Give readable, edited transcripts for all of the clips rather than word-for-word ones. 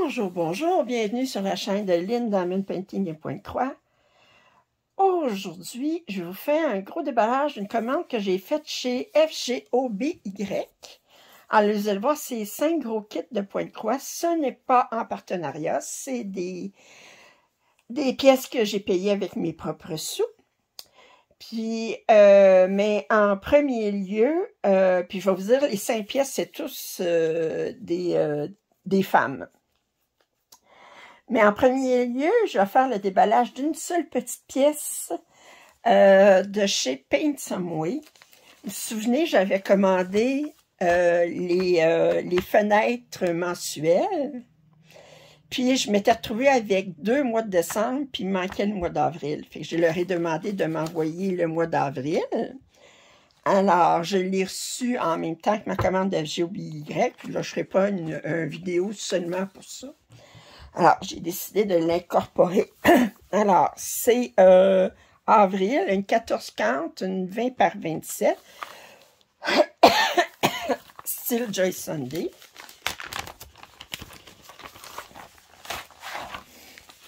Bonjour, bonjour, bienvenue sur la chaîne de Lynn Diamond Painting et Pointe-Croix. Aujourd'hui, je vous fais un gros déballage d'une commande que j'ai faite chez FGOBY. Alors, vous allez voir, c'est 5 gros kits de Pointe-Croix. Ce n'est pas en partenariat, c'est des pièces que j'ai payées avec mes propres sous. Puis, mais en premier lieu, puis je vais vous dire, les 5 pièces, c'est tous des femmes. Mais en premier lieu, je vais faire le déballage d'une seule petite pièce de chez Paint Some Way. Vous vous souvenez, j'avais commandé les fenêtres mensuelles. Puis, je m'étais retrouvée avec 2 mois de décembre, puis il manquait le mois d'avril. Fait que je leur ai demandé de m'envoyer le mois d'avril. Alors, je l'ai reçu en même temps que ma commande de FGOBY. Puis là, je ne ferai pas une vidéo seulement pour ça. Alors, j'ai décidé de l'incorporer. Alors, c'est avril, une 14 count, une 20 par 27. Style Joy Sunday.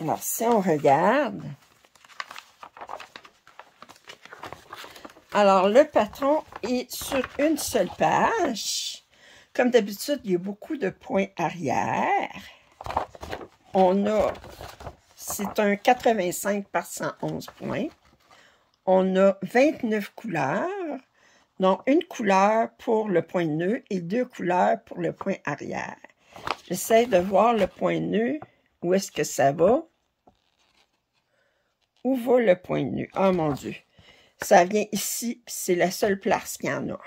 Alors, si on regarde, alors le patron est sur une seule page. Comme d'habitude, il y a beaucoup de points arrière. On a, c'est un 85 par 111 points. On a 29 couleurs, dont une couleur pour le point nœud et 2 couleurs pour le point arrière. J'essaie de voir le point nœud, où est-ce que ça va. Où va le point nœud? Oh mon Dieu! Ça vient ici, c'est la seule place qu'il y en a.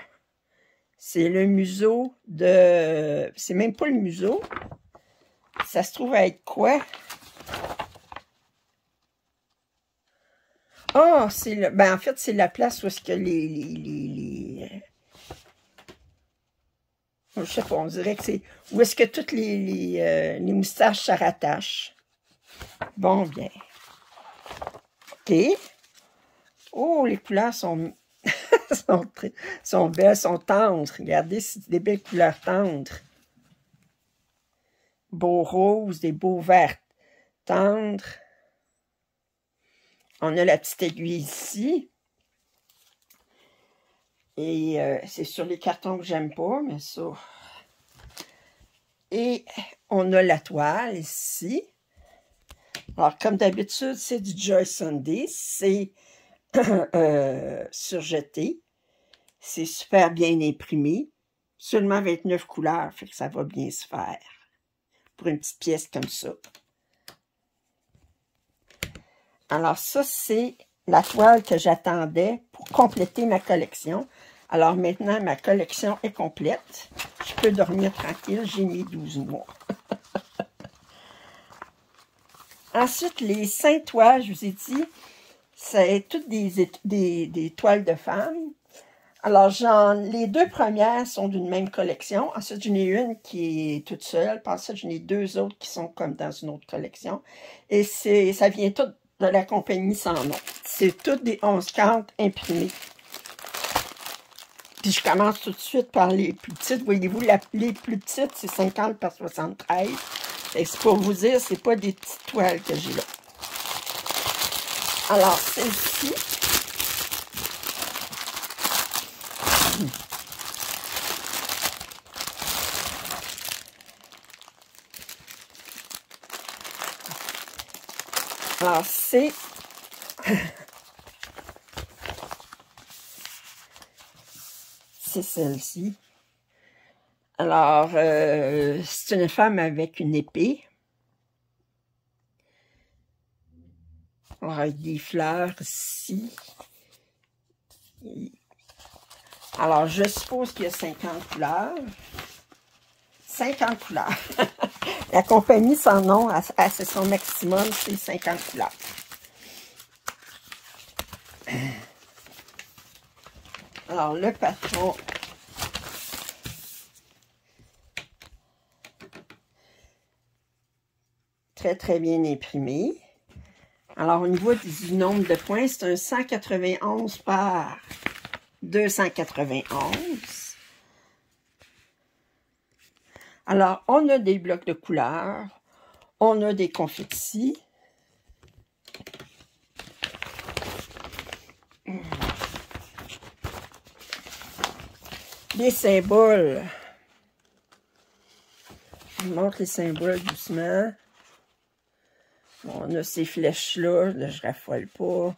C'est le museau de... C'est même pas le museau. Ça se trouve à être quoi? Ah, c'est le... Ben, en fait, c'est la place où est-ce que je sais pas, on dirait que c'est... Où est-ce que toutes les moustaches se rattachent. Bon, bien. OK. Oh, les couleurs sont... sont belles, sont tendres. Regardez, c'est des belles couleurs tendres. Beaux roses, des beaux verts tendres. On a la petite aiguille ici. Et c'est sur les cartons que j'aime pas, mais ça. Et on a la toile ici. Alors, comme d'habitude, c'est du Joy Sunday. C'est surjeté. C'est super bien imprimé. Seulement 29 couleurs, fait que ça va bien se faire. Pour une petite pièce comme ça. Alors ça, c'est la toile que j'attendais pour compléter ma collection. Alors maintenant, ma collection est complète. Je peux dormir tranquille, j'ai mis 12 mois. Ensuite, les 5 toiles, je vous ai dit, c'est toutes des toiles de femmes. Alors, les 2 premières sont d'une même collection. Ensuite, j'en ai une qui est toute seule. Puis ensuite, j'en ai 2 autres qui sont comme dans une autre collection. Et ça vient tout de la compagnie Sans Nom. C'est toutes des 11 count imprimées. Puis je commence tout de suite par les plus petites. Voyez-vous, les plus petites, c'est 50 par 73. Et c'est pour vous dire, c'est pas des petites toiles que j'ai là. Alors, celle-ci... Alors, c'est celle-ci. Alors, c'est une femme avec une épée. Alors, avec des fleurs ici. Alors, je suppose qu'il y a 50 couleurs. 50 couleurs. La compagnie Sans Nom, c'est son maximum, c'est 50 couleurs. Alors, le patron. Très, très bien imprimé. Alors, au niveau du nombre de points, c'est un 191 par 291. Alors, on a des blocs de couleurs. On a des confettis. Les symboles. Je vous montre les symboles doucement. Bon, on a ces flèches-là. Là, je raffole pas.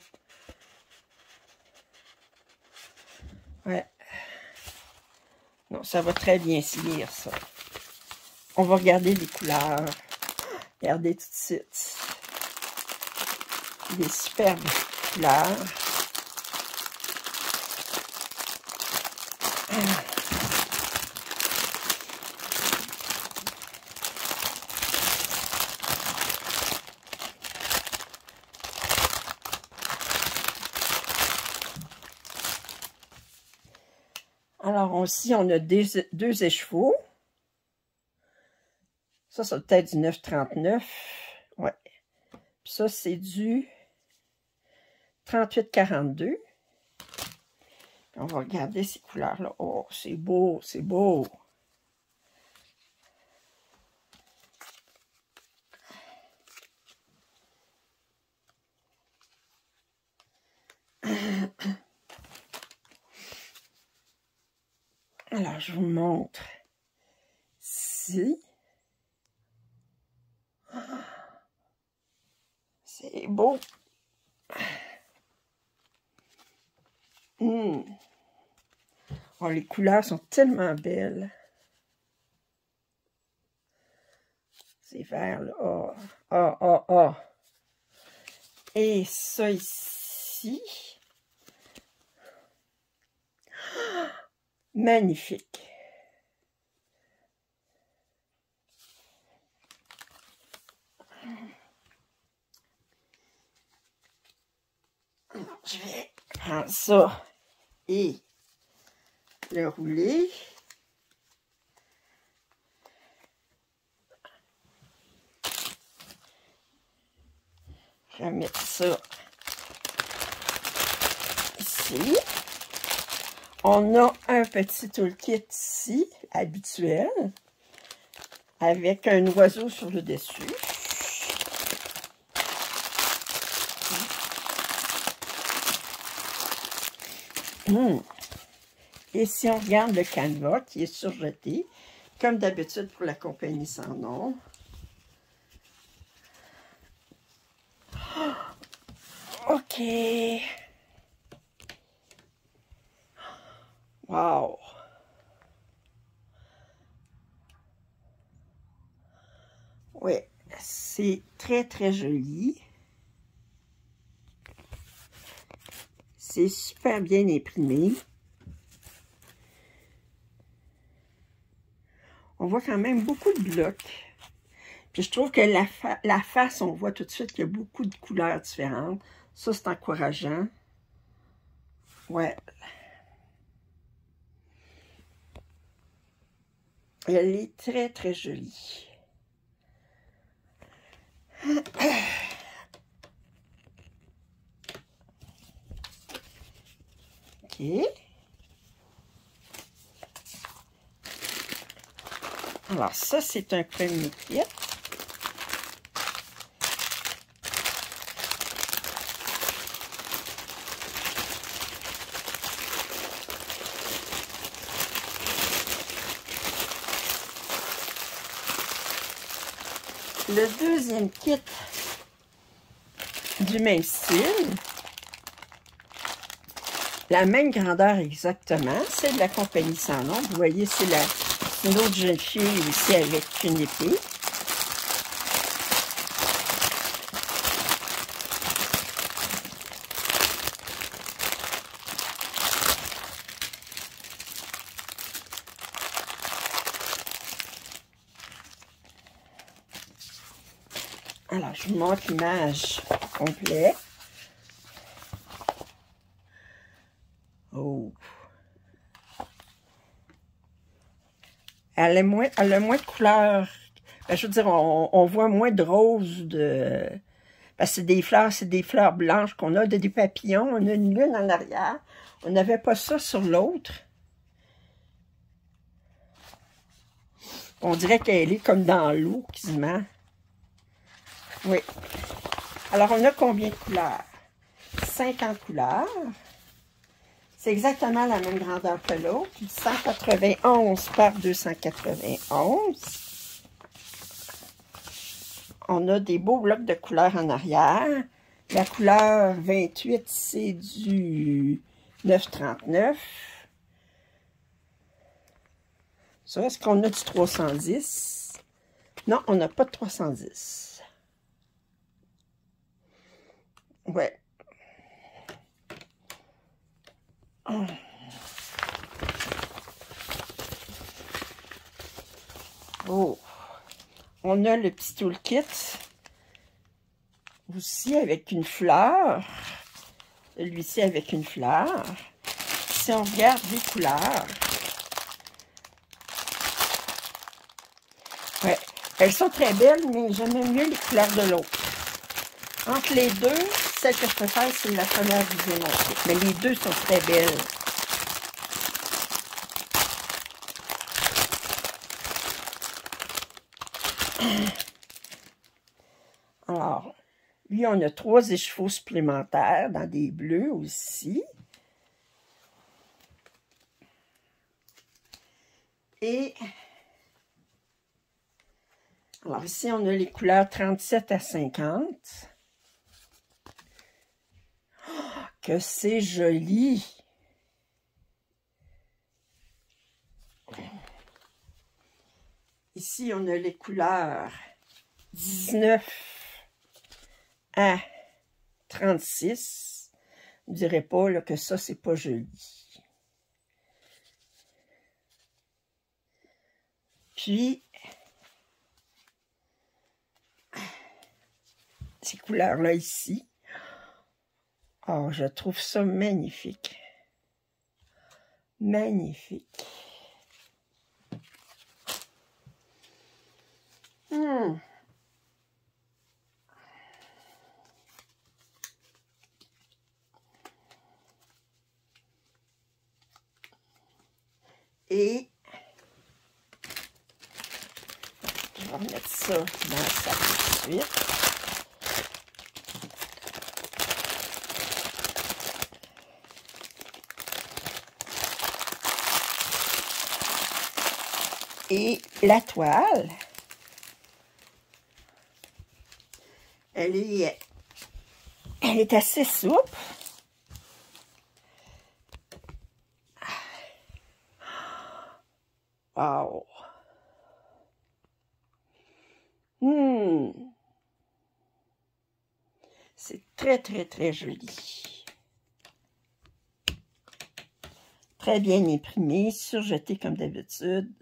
Ouais. Non, ça va très bien se lire, ça. On va regarder les couleurs. Regardez tout de suite. Des superbes couleurs. Alors, aussi, on a deux écheveaux. Ça doit être du 9,39. Ouais. Puis ça, c'est du 38,42. On va regarder ces couleurs-là. Oh, c'est beau, c'est beau. Alors, je vous montre ici. C'est beau. Oh, les couleurs sont tellement belles. C'est vert, là. Oh, oh, oh, oh. Et ça ici. Magnifique. Alors, je vais prendre ça et le rouler. Remettre ça ici. On a un petit toolkit ici, habituel, avec un oiseau sur le dessus. Et si on regarde le canevas qui est surjeté, comme d'habitude pour la compagnie sans nom. OK. Wow. Oui, c'est très, très joli. C'est super bien imprimé. On voit quand même beaucoup de blocs. Puis je trouve que la face, on voit tout de suite qu'il y a beaucoup de couleurs différentes. Ça, c'est encourageant. Ouais. Elle est très, très jolie. OK. Alors, ça, c'est un premier kit. Le deuxième kit du même style, la même grandeur exactement, c'est de la compagnie sans nom. Vous voyez, c'est une autre jeune fille aussi avec une épée. Alors, je vous montre l'image complète. Oh! Elle a moins de couleurs. Ben, je veux dire, on voit moins de rose de... Parce que c'est des fleurs blanches qu'on a, des papillons. On a une lune en arrière. On n'avait pas ça sur l'autre. On dirait qu'elle est comme dans l'eau, quasiment. Oui. Alors, on a combien de couleurs? 50 couleurs. C'est exactement la même grandeur que l'autre. 191 par 291. On a des beaux blocs de couleurs en arrière. La couleur 28, c'est du 939. Ça, est-ce qu'on a du 310? Non, on n'a pas de 310. Ouais. Oh. On a le petit toolkit aussi avec une fleur. Celui-ci avec une fleur. Si on regarde les couleurs, ouais, elles sont très belles, mais j'aime mieux les couleurs de l'autre. Entre les deux, celle que je préfère, c'est la première que je vous ai montrée. Mais les deux sont très belles. Alors, lui, on a 3 échevaux supplémentaires dans des bleus aussi. Et, alors ici, on a les couleurs 37 à 50. Oh, que c'est joli! Ici, on a les couleurs 19 à 36. Je ne dirais pas là, que ça, c'est pas joli. Puis, ces couleurs-là ici. Oh, je trouve ça magnifique. Magnifique. Et je vais remettre ça dans le sac tout de suite. Et la toile, elle est assez souple. Wow! C'est très, très, très joli. Très bien imprimé, surjeté comme d'habitude.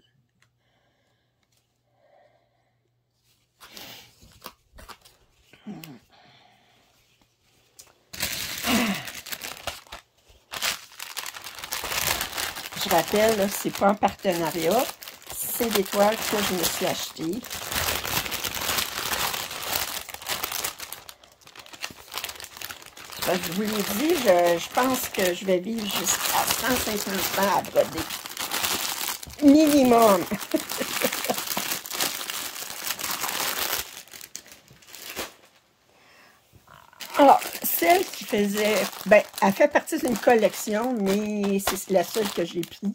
Je rappelle, c'est pas en partenariat. C'est des toiles que je me suis achetées. Je vous l'ai dit, je pense que je vais vivre jusqu'à 150 ans à broder. Minimum. Alors, celle qui faisait... Ben, elle fait partie d'une collection, mais c'est la seule que j'ai prise.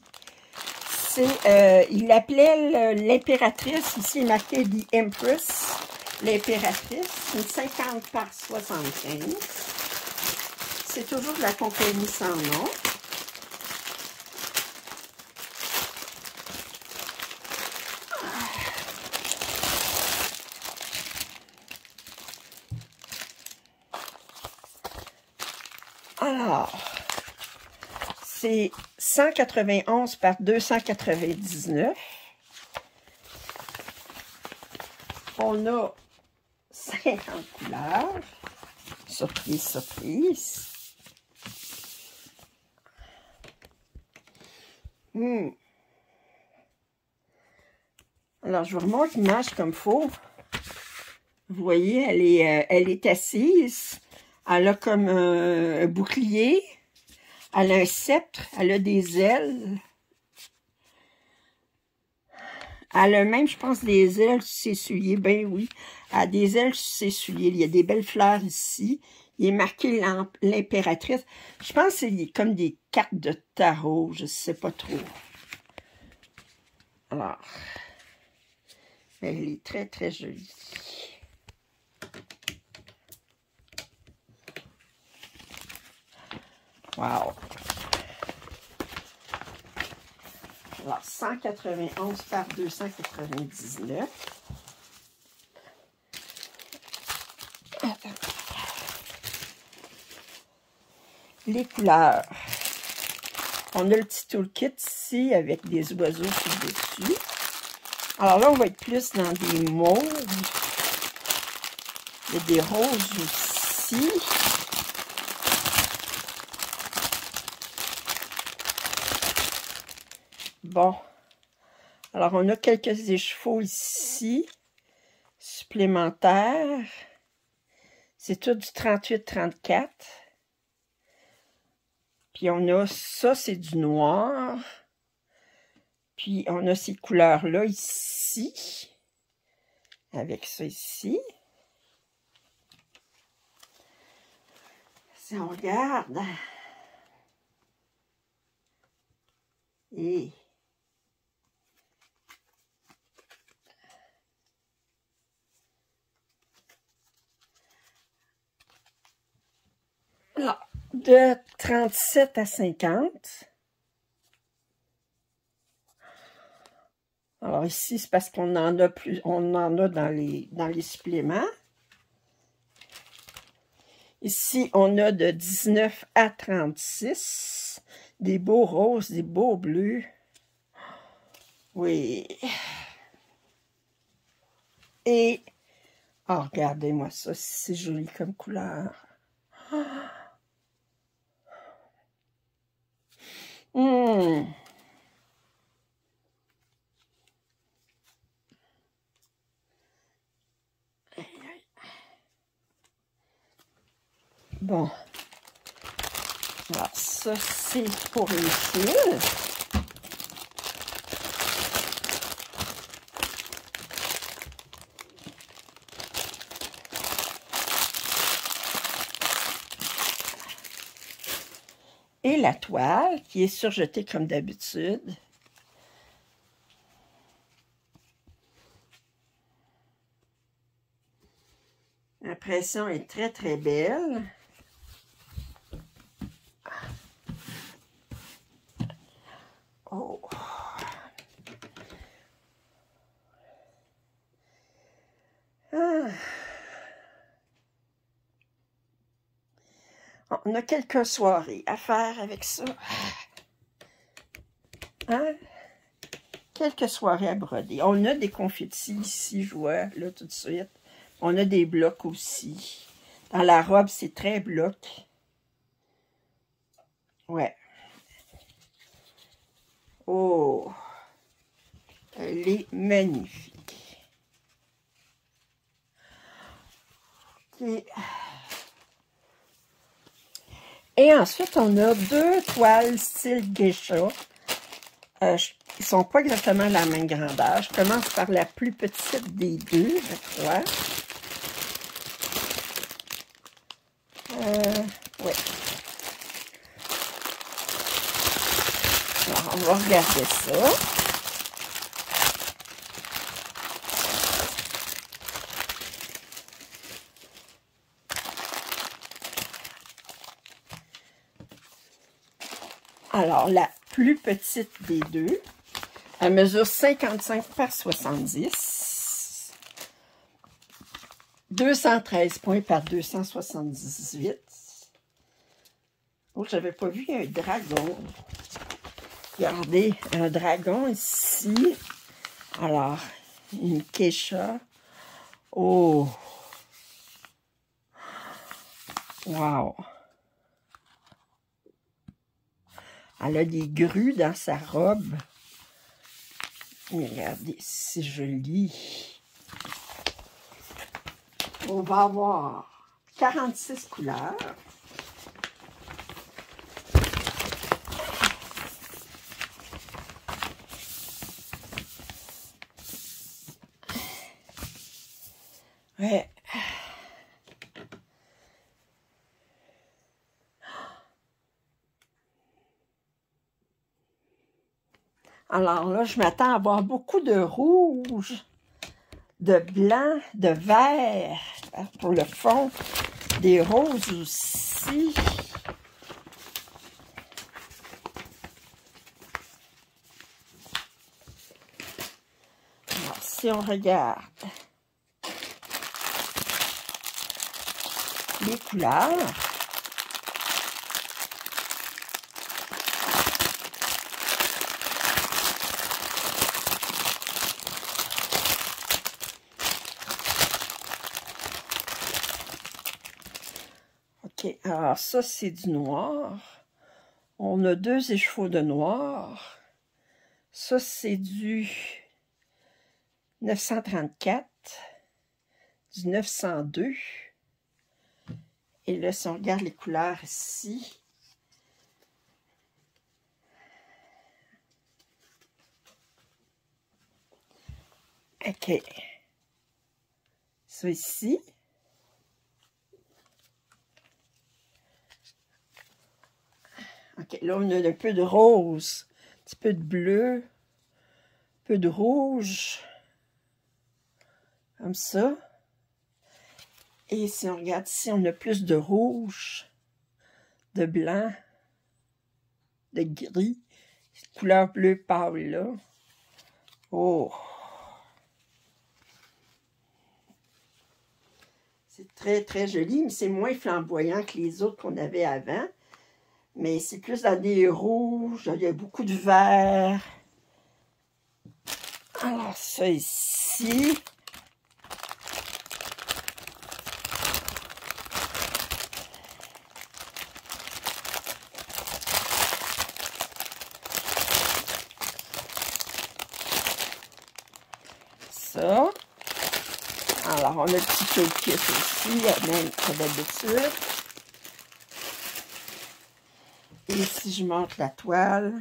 C'est... il l'appelait l'impératrice. Ici, il est marqué The Empress. L'impératrice. Une 50 par 75. C'est toujours de la compagnie sans nom. Alors, c'est 191 par 299. On a 50 couleurs. Surprise, surprise. Alors, je vous remontre l'image comme il faut. Vous voyez, elle est assise. Elle a comme un bouclier. Elle a un sceptre. Elle a des ailes. Elle a même, je pense, des ailes s'essuyer. Ben oui, elle a des ailes s'essuyer. Il y a des belles fleurs ici. Il est marqué l'impératrice. Je pense que c'est comme des cartes de tarot. Je ne sais pas trop. Alors, elle est très, très jolie. Wow! Alors, 191 par 299. Attends. Les couleurs. On a le petit toolkit ici avec des oiseaux sur le dessus. Alors là, on va être plus dans des mauves. Il y a des roses aussi. Bon. Alors, on a quelques échevaux ici. Supplémentaires. C'est tout du 38-34. Puis on a ça, c'est du noir. Puis on a ces couleurs-là ici. Avec ça ici. Si on regarde. Et là, de 37 à 50. Alors ici, c'est parce qu'on en a plus, on en a dans les suppléments. Ici, on a de 19 à 36. Des beaux roses, des beaux bleus. Oui. Et, oh, regardez-moi ça, c'est joli comme couleur. Mmh. Bon. Alors, ça, c'est pour les fils. Et la toile, qui est surjetée comme d'habitude. L'impression est très, très belle. Oh! Ah. On a quelques soirées à faire avec ça. Hein? Quelques soirées à broder. On a des confettis ici, je vois, là, tout de suite. On a des blocs aussi. Dans la robe, c'est très bloc. Ouais. Oh! Elle est magnifique. OK. Et ensuite, on a deux toiles style geisha. Ils ne sont pas exactement la même grandeur. Je commence par la plus petite des deux, je crois. Oui. Alors, on va regarder ça. Alors, la plus petite des deux, elle mesure 55 par 70. 213 points par 278. Oh, j'avais pas vu un dragon. Regardez, un dragon ici. Alors, une geisha. Oh! Wow! Elle a des grues dans sa robe. Regardez, c'est joli. On va avoir 46 couleurs. Ouais. Alors là, je m'attends à avoir beaucoup de rouge, de blanc, de vert pour le fond, des roses aussi. Alors, si on regarde les couleurs, OK, alors ça, c'est du noir. On a 2 échevaux de noir. Ça, c'est du 934, du 902. Et là, si on regarde les couleurs ici, OK, ça ici, OK, là, on a un peu de rose, un petit peu de bleu, un peu de rouge, comme ça. Et si on regarde ici, on a plus de rouge, de blanc, de gris, couleur bleu pâle, là. Oh! C'est très, très joli, mais c'est moins flamboyant que les autres qu'on avait avant. Mais c'est plus dans des rouges, il y a beaucoup de vert. Alors, ça ici. Ça. Alors, on a le petit toolkit aussi, même comme d'habitude. Et si je monte la toile,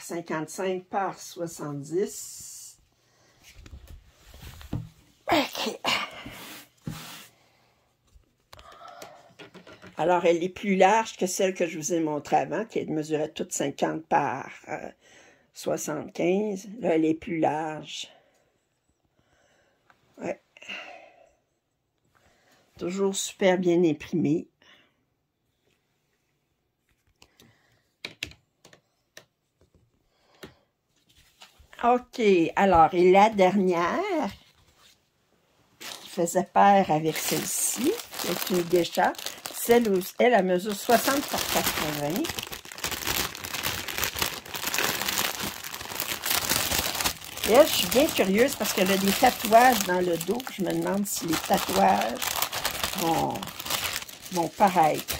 55 par 70. OK. Alors, elle est plus large que celle que je vous ai montrée avant, qui mesurait toute 50 par 75. Là, elle est plus large. Ouais. Toujours super bien imprimé. OK, alors, et la dernière faisait pair avec celle-ci, c'est une Geisha. Celle où elle mesure 60 par 80. Et elle, je suis bien curieuse parce qu'elle a des tatouages dans le dos. Je me demande si les tatouages vont paraître.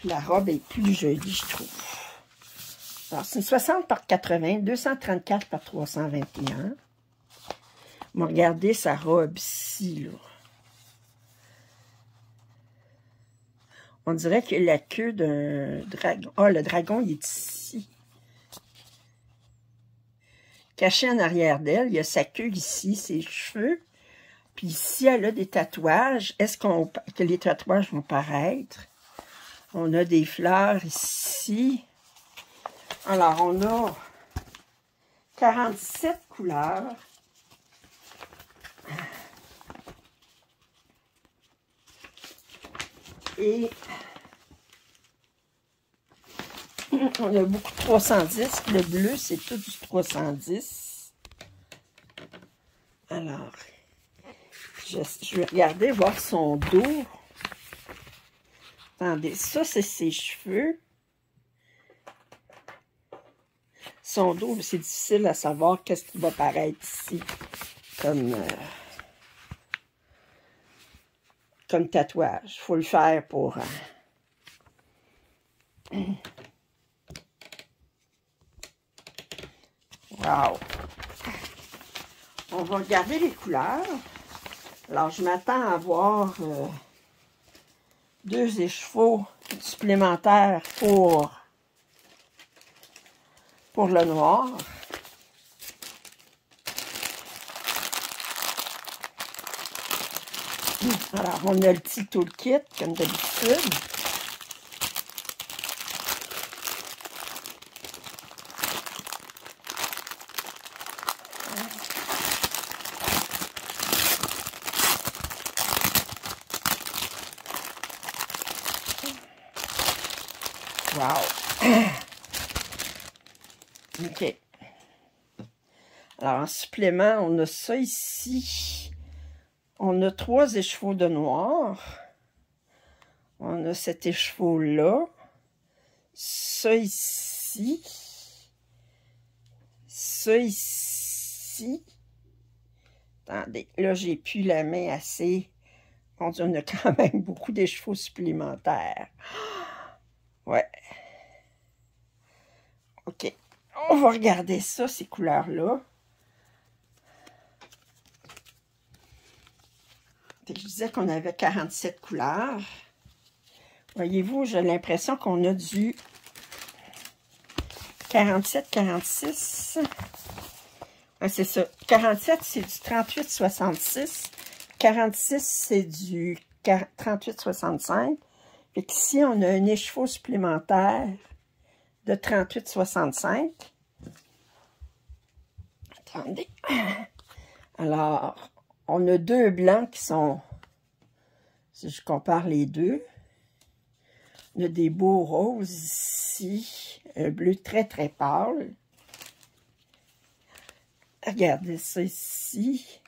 La robe est plus jolie, je trouve. Alors, c'est une 60 par 80, 234 par 321. On va regarder sa robe ici, là. On dirait que la queue d'un dragon. Ah, le dragon, il est ici. Caché en arrière d'elle, il y a sa queue ici, ses cheveux. Puis ici, elle a des tatouages. Est-ce que les tatouages vont paraître? On a des fleurs ici. Alors, on a 47 couleurs. Et on a beaucoup de 310. Le bleu, c'est tout du 310. Alors, je vais regarder, voir son dos. Attendez, ça, c'est ses cheveux. Son dos, c'est difficile à savoir qu'est-ce qui va paraître ici comme tatouage. Il faut le faire pour... Wow! On va regarder les couleurs. Alors, je m'attends à avoir 2 écheveaux supplémentaires pour pour le noir. Alors, on a le petit toolkit, comme d'habitude. Wow! OK. Alors, en supplément, on a ça ici. On a 3 écheveaux de noir. On a cet écheveau-là. Ça ici. Ça ici. Attendez, là, j'ai plus la main assez. Mon Dieu, on a quand même beaucoup d'écheveaux supplémentaires. Ouais. OK. On va regarder ça, ces couleurs-là. Je disais qu'on avait 47 couleurs. Voyez-vous, j'ai l'impression qu'on a du 47, 46. Ouais, c'est ça. 47, c'est du 38, 66. 46, c'est du 38, 65. Fait qu'ici, on a un écheveau supplémentaire de 38, 65. Attendez. Alors, on a 2 blancs qui sont, si je compare les deux, on a des beaux roses ici, un bleu très très pâle. Regardez ça ici.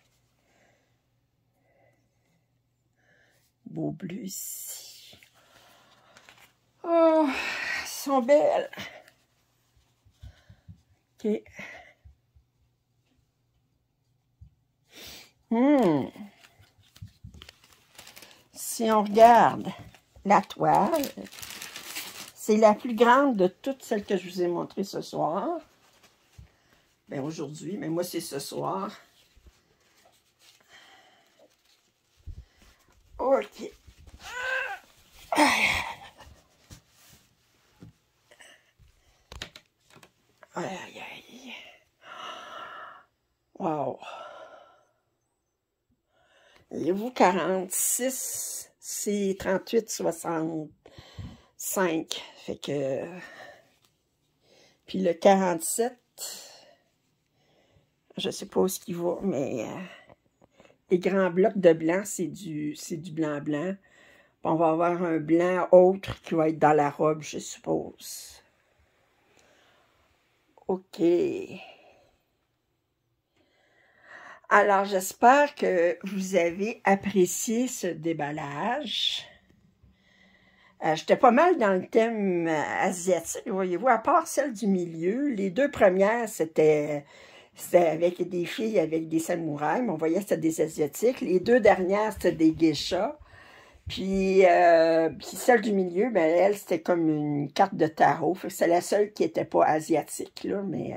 Beau bleu ici. Oh, elles sont belles. OK. Si on regarde la toile, c'est la plus grande de toutes celles que je vous ai montrées ce soir. Ben aujourd'hui, mais moi c'est ce soir. OK. Aïe, aïe, aïe. Wow. Et vous, 46, c'est 38, 65. Fait que... Puis le 47, je sais pas où ce qu'il va, mais les grands blocs de blanc, c'est du blanc-blanc. On va avoir un blanc autre qui va être dans la robe, je suppose. OK. Alors, j'espère que vous avez apprécié ce déballage. J'étais pas mal dans le thème asiatique, voyez-vous, à part celle du milieu. Les 2 premières, c'était avec des filles avec des samouraïs, mais on voyait que c'était des asiatiques. Les 2 dernières, c'était des geishas. Puis celle du milieu, ben elle, c'était comme une carte de tarot. C'est la seule qui n'était pas asiatique, là, mais...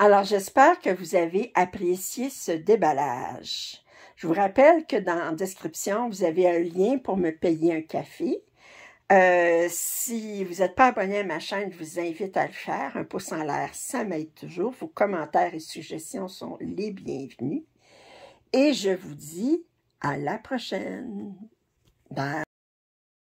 Alors, j'espère que vous avez apprécié ce déballage. Je vous rappelle que dans la description, vous avez un lien pour me payer un café. Si vous n'êtes pas abonné à ma chaîne, je vous invite à le faire. Un pouce en l'air, ça m'aide toujours. Vos commentaires et suggestions sont les bienvenus. Et je vous dis à la prochaine. Bye.